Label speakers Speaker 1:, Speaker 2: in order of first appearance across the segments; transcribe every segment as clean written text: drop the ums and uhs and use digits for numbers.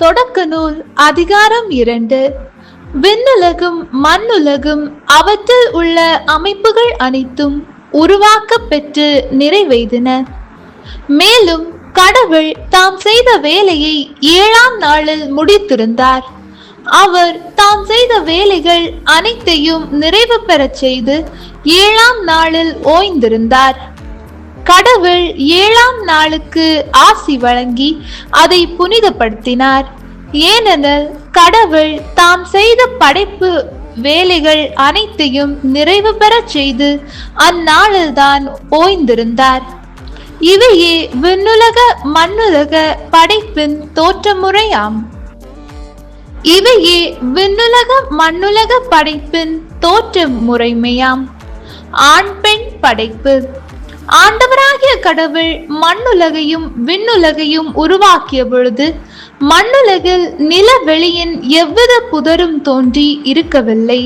Speaker 1: தொடக்க நூல் அதிகாரம் 2. விண்ணுலகும் மண்ணுலகும் அவற்றில் உள்ள அமைப்புகள் அனைத்தும் உருவாக்க பெற்று நிறைவேறின. மேலும் கடவுள் தாம் செய்த வேலையை 7ஆம் நாளில் முடித்திருந்தார். அவர் தாம் செய்த வேலைகள் அனைத்தையும் நிறைவு பெறச் செய்து 7ஆம் நாளில் ஓய்ந்திருந்தார். கடவுள் 7ஆம் நாளுக்கு ஆசி வழங்கி அதை புனிதப்படுத்தினார். ஏனெனில் கடவுள் தாம் செய்த படைப்பு வேலைகள் அனைத்தையும் நிறைவு பெறச் செய்து அந்நாளில்தான் ஓய்ந்திருந்தார். இவையே விண்ணுலக மண்ணுலக படைப்பின் தோற்றமுறையாம். இவையே விண்ணுலக மண்ணுலக படைப்பின் தோற்ற முறைமையாம். ஆண் பெண் படைப்பு. ஆண்டவராகிய கடவுள் மண்ணுலகையும் விண்ணுலகையும் உருவாக்கிய பொழுது மண்ணுலகில் நிலவெளியின் எவ்வித புதரும் தோன்றி இருக்கவில்லை,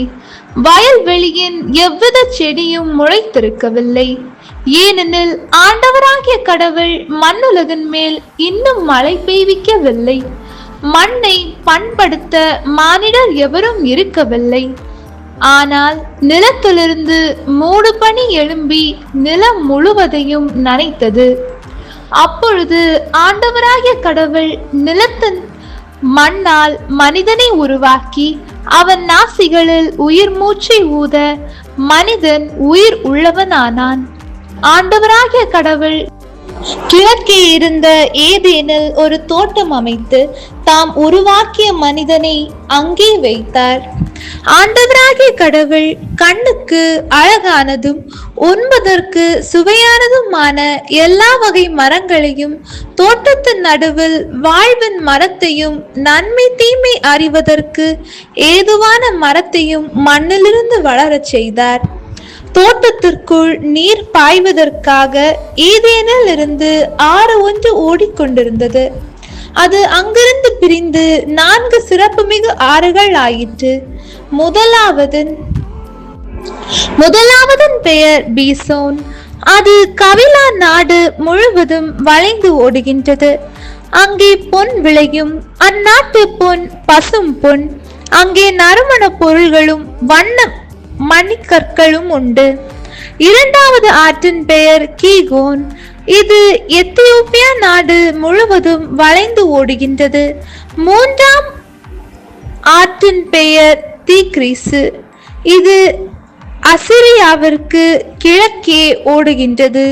Speaker 1: வயல்வெளியின் எவ்வித செடியும் முளைத்திருக்கவில்லை. ஏனெனில் ஆண்டவராகிய கடவுள் மண்ணுலகின் மேல் இன்னும் மழை பெய்விக்கவில்லை. மண்ணை பண்படுத்த மானிடர் எவரும் இருக்கவில்லை. ஆனால் நிலத்திலிருந்து மூடு பனி எழும்பி நிலம் முழுவதையும் நனைத்தது. அப்பொழுது ஆண்டவராகிய கடவுள் நிலத்தின் மண்ணால் மனிதனை உருவாக்கி அவன் நாசிகளில் உயிர் மூச்சை ஊத மனிதன் உயிர் உள்ளவனானான். ஆண்டவராகிய கடவுள் கிழக்கே இருந்த ஏதேனில் ஒரு தோட்டம் அமைத்து தாம் உருவாக்கிய மனிதனை அங்கே வைத்தார். ஆண்டவராகிய கடவுள் கண்ணுக்கு அழகானதும் உண்பதற்கு சுவையானதுமான எல்லா வகை மரங்களையும் தோட்டத்தின் நடுவில் வாழ்வின் மரத்தையும் நன்மை தீமை அறிவதற்கு ஏதுவான மரத்தையும் மண்ணிலிருந்து வளரச் செய்தார். தோட்டத்திற்குள் நீர் பாய்வதற்காக ஏதேனில் இருந்து ஆறு ஒன்று ஓடிக்கொண்டிருந்தது. அது அங்கிருந்து பிரிந்து 4 சிறப்புமிகு ஆறுகள் ஆயிற்று. முதலாவதன் பெயர் பீசோன். அது கவிலா நாடு முழுவதும் வளைந்து ஓடுகின்றது. அங்கே பொன் விளையும். அந்நாட்டு பொன் பசும் பொன். அங்கே நறுமண பொருள்களும் வண்ண மணிக்கற்களும் உண்டு. இரண்டாவது ஆற்றின் பெயர் கீகோன். இது எத்தியோப்பியா நாடு முழுவதும் வளைந்து ஓடுகின்றது. மூன்றாம் ஆற்றின் பெயர் தீக்ரிசு. இது அசிரியாவிற்கு கிழக்கே ஓடுகின்றது.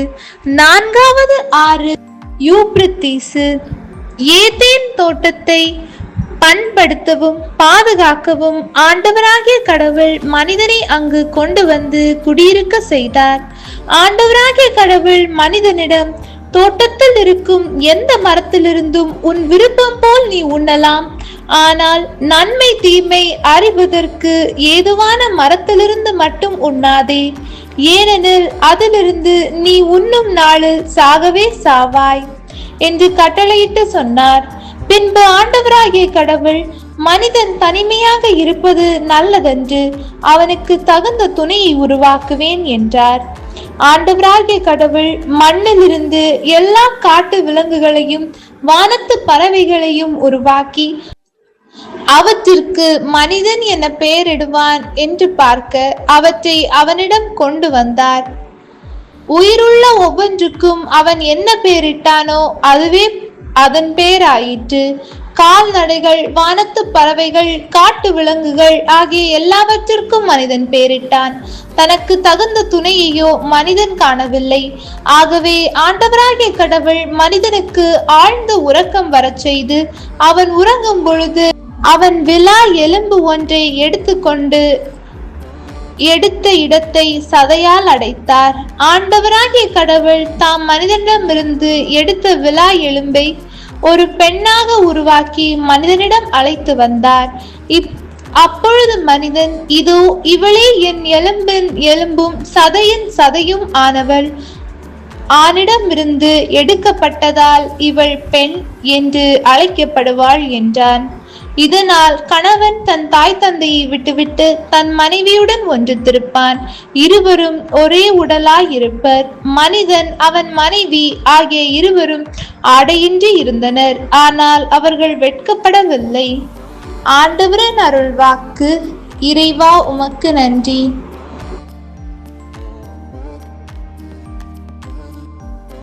Speaker 1: நான்காவது ஆறு யூப்ரத்தீசு. ஏதேன் தோட்டத்தை பண்படுத்தவும் பாதுகாக்கவும் ஆண்டவராகிய கடவுள் மனிதனை அங்கு கொண்டு வந்து குடியிருக்க செய்தார். ஆண்டவராகிய கடவுள் மனிதனிடம், தோட்டத்தில் இருக்கும் எந்த மரத்திலிருந்தும் உன் விருப்பம் போல் நீ உண்ணலாம், ஆனால் நன்மை தீமை அறிவதற்கு ஏதுவான மரத்திலிருந்து மட்டும் உண்ணாதே, ஏனெனில் அதிலிருந்து நீ உண்ணும் நாளில் சாகவே சாவாய் என்று கட்டளையிட்டு சொன்னார். பின்பு ஆண்டவராகிய கடவுள், மனிதன் தனிமையாக இருப்பது நல்லதென்று, அவனுக்கு தகுந்த துணையை உருவாக்குவேன் என்றார். ஆண்டவராகிய கடவுள் மண்ணிலிருந்து எல்லா காட்டு விலங்குகளையும் வானத்து பறவைகளையும் உருவாக்கி அவற்றிற்கு மனிதன் என பெயரிடுவான் என்று பார்க்க அவற்றை அவனிடம் கொண்டு வந்தார். உயிருள்ள ஒவ்வொன்றுக்கும் அவன் என்ன பெயரிட்டானோ அதுவே அதன் பெயராயிற்று. கால்நடைகள், வானத்து பறவைகள், காட்டு விலங்குகள் ஆகிய எல்லாவற்றிற்கும் மனிதன் பெயரிட்டான். தனக்கு தகுந்த துணையையோ மனிதன் காணவில்லை. ஆகவே ஆண்டவராகிய கடவுள் மனிதனுக்கு ஆழ்ந்த உறக்கம் வரச் செய்து அவன் உறங்கும் பொழுது அவன் விலா எலும்பு ஒன்றை எடுத்துக்கொண்டு எடுத்த இடத்தை சதையால் அடைத்தார். ஆண்டவராகிய கடவுள் தாம் மனிதனிடமிருந்து எடுத்த விலா எலும்பை ஒரு பெண்ணாக உருவாக்கி மனிதனிடம் அழைத்து வந்தார். அப்பொழுது மனிதன், இதோ இவளே என் எலும்பின் எலும்பும் சதையின் சதையும் ஆனவள், ஆணிடமிருந்து எடுக்கப்பட்டதால் இவள் பெண் என்று அழைக்கப்படுவாள் என்றான். இதனால் கணவன் தன் தாய் தந்தையை விட்டுவிட்டு தன் மனைவியுடன் ஒன்றித்திருப்பான். இருவரும் ஒரே உடலாய் இருப்பர். மனிதன் அவன் மனைவி ஆகிய இருவரும் ஆடையின்றி இருந்தனர். ஆனால் அவர்கள் வெட்கப்படவில்லை. ஆண்டவரின் அருள்வாக்கு. இறைவா உமக்கு நன்றி.